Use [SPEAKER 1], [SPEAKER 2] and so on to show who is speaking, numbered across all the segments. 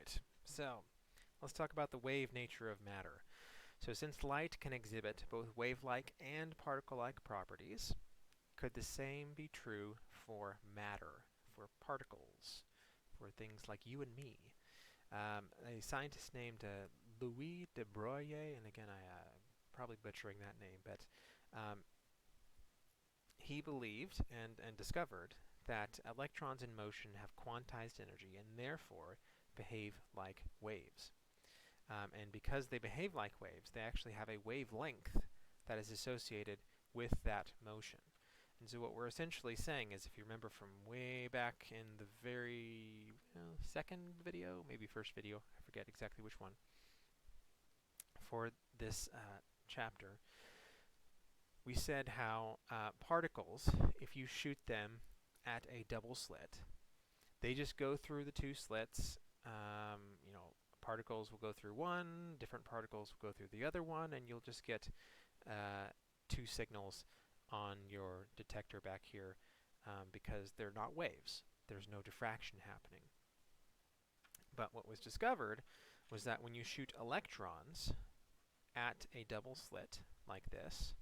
[SPEAKER 1] Alright, so let's talk about the wave nature of matter. So since light can exhibit both wave-like and particle-like properties, could the same be true for matter, for particles, for things like you and me? A scientist named Louis Debroglie, and again I'm probably butchering that name, but he believed and discovered that electrons in motion have quantized energy and therefore behave like waves. And because they behave like waves, they actually have a wavelength that is associated with that motion. And so what we're essentially saying is, if you remember from way back in the very second video, maybe first video, I forget exactly which one, for this chapter, we said how particles, if you shoot them at a double slit, they just go through the two slits. Particles will go through one, different particles will go through the other one, and you'll just get two signals on your detector back here because they're not waves. There's no diffraction happening. But what was discovered was that when you shoot electrons at a double slit like this,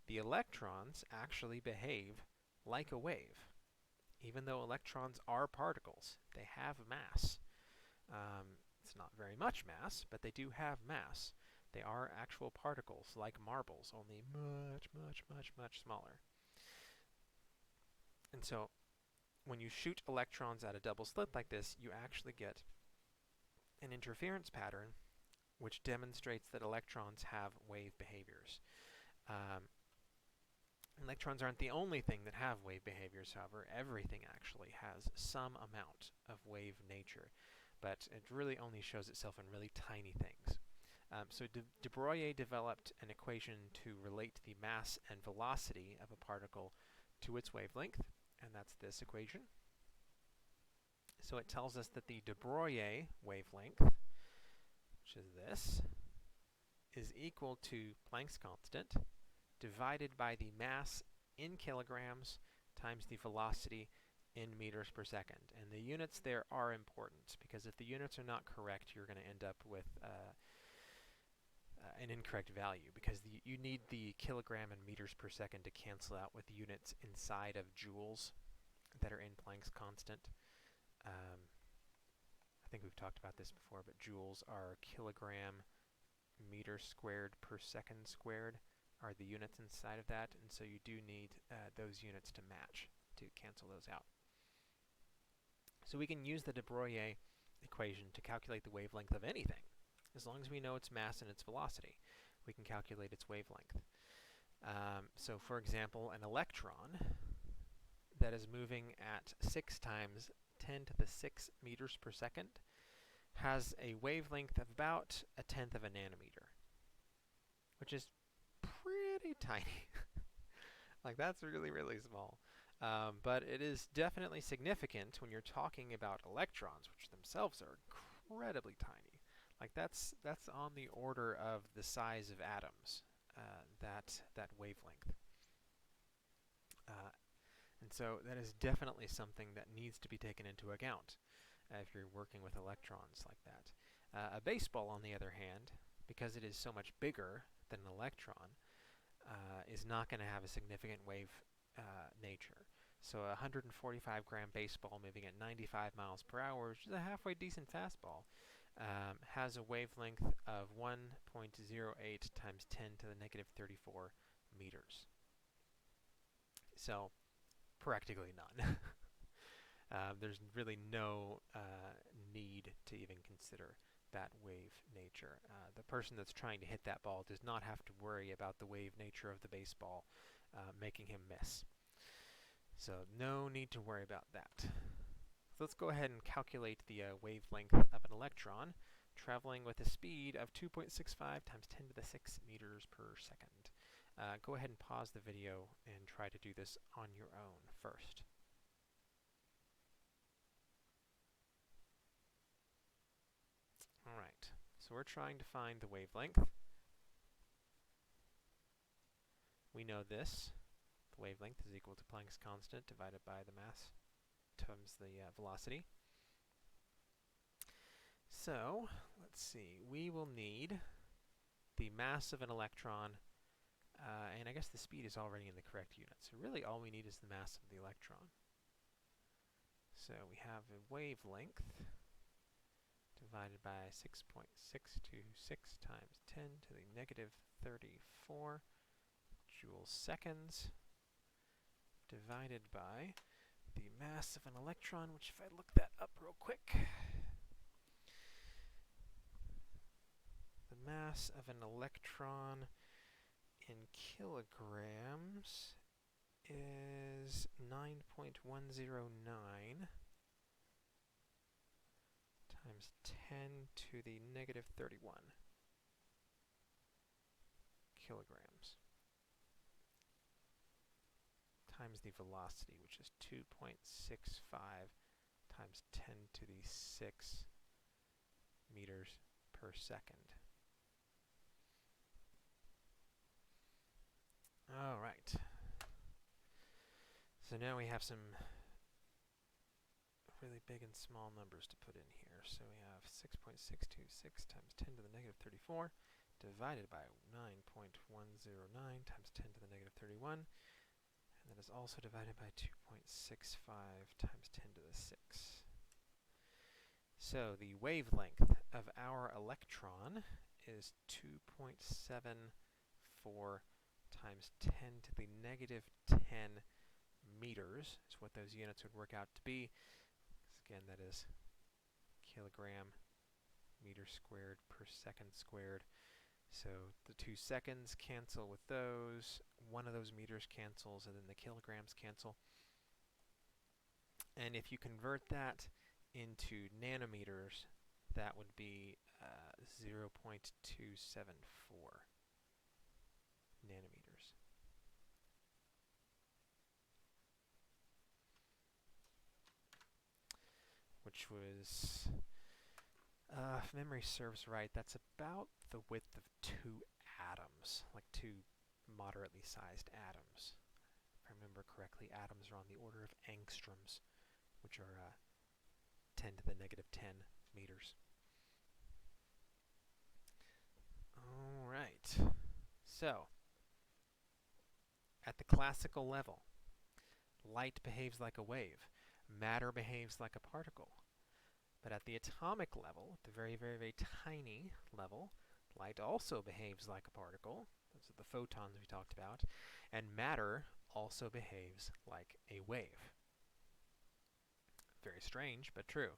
[SPEAKER 1] the electrons actually behave like a wave. Even though electrons are particles, they have mass. It's not very much mass, but they do have mass. They are actual particles, like marbles, only much, much, much, much smaller. And so, when you shoot electrons at a double slit like this, you actually get an interference pattern which demonstrates that electrons have wave behaviors. Electrons aren't the only thing that have wave behaviors, however. Everything actually has some amount of wave nature, but it really only shows itself in really tiny things. So de Broglie developed an equation to relate the mass and velocity of a particle to its wavelength, and that's this equation. So it tells us that the de Broglie wavelength, which is this, is equal to Planck's constant divided by the mass in kilograms times the velocity in meters per second. And the units there are important, because if the units are not correct, you're going to end up with an incorrect value, because you need the kilogram and meters per second to cancel out with units inside of joules that are in Planck's constant. I think we've talked about this before, but joules are kilogram meter squared per second squared are the units inside of that, and so you do need those units to match to cancel those out. So we can use the de Broglie equation to calculate the wavelength of anything. As long as we know its mass and its velocity, we can calculate its wavelength. So for example, an electron that is moving at 6 times 10 to the 6 meters per second has a wavelength of about 1/10 of a nanometer, which is pretty tiny. Like, that's really, really small. But it is definitely significant when you're talking about electrons, which themselves are incredibly tiny. Like, that's on the order of the size of atoms, that wavelength. And so that is definitely something that needs to be taken into account if you're working with electrons like that. A baseball, on the other hand, because it is so much bigger than an electron, is not going to have a significant wave nature. So a 145-gram baseball moving at 95 miles per hour, which is a halfway decent fastball, has a wavelength of 1.08 times 10 to the negative 34 meters. So practically none. There's really no need to even consider that wave nature. The person that's trying to hit that ball does not have to worry about the wave nature of the baseball making him miss. So no need to worry about that. So let's go ahead and calculate the wavelength of an electron traveling with a speed of 2.65 times 10 to the 6 meters per second. Go ahead and pause the video and try to do this on your own first. Alright, so we're trying to find the wavelength. We know this. The wavelength is equal to Planck's constant divided by the mass times the velocity. So So, let's see, we will need the mass of an electron, and I guess the speed is already in the correct unit. So really all we need is the mass of the electron. So we have a wavelength divided by 6.626 times 10 to the negative 34 joules seconds divided by the mass of an electron, which if I look that up real quick, the mass of an electron in kilograms is 9.109 times 10 to the negative 31 kilograms times the velocity, which is 2.65 times 10 to the 6 meters per second. All right. So now we have some really big and small numbers to put in here. So we have 6.626 times 10 to the negative 34 divided by 9.109 times 10 to the negative 31. And that is also divided by 2.65 times 10 to the 6. So the wavelength of our electron is 2.74 times 10 to the negative 10 meters, is what those units would work out to be. Again, that is kilogram meter squared per second squared. So the 2 seconds cancel with those, one of those meters cancels, and then the kilograms cancel. And if you convert that into nanometers, that would be 0.274 nanometers. Which was, if memory serves right, that's about the width of 2 atoms, like 2 moderately sized atoms. If I remember correctly, atoms are on the order of angstroms, which are 10 to the negative 10 meters. All right. So, at the classical level, light behaves like a wave. Matter behaves like a particle. But at the atomic level, at the very, very, very tiny level, light also behaves like a particle. Those are the photons we talked about. And matter also behaves like a wave. Very strange, but true.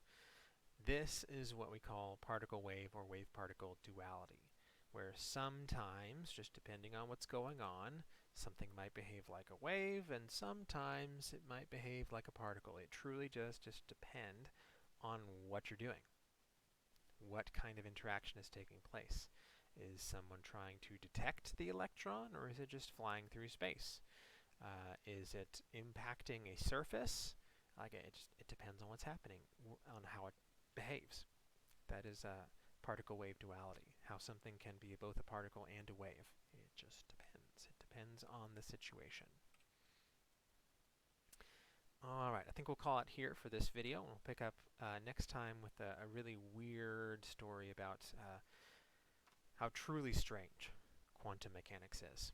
[SPEAKER 1] This is what we call particle-wave or wave-particle duality, where sometimes, just depending on what's going on, something might behave like a wave, and sometimes it might behave like a particle. It truly just depends on what you're doing. What kind of interaction is taking place? Is someone trying to detect the electron, or is it just flying through space? Is it impacting a surface? It depends on what's happening, on how it behaves. That is particle-wave duality, how something can be both a particle and a wave. It just depends. It depends on the situation. All right, I think we'll call it here for this video. We'll pick up next time with a really weird story about how truly strange quantum mechanics is.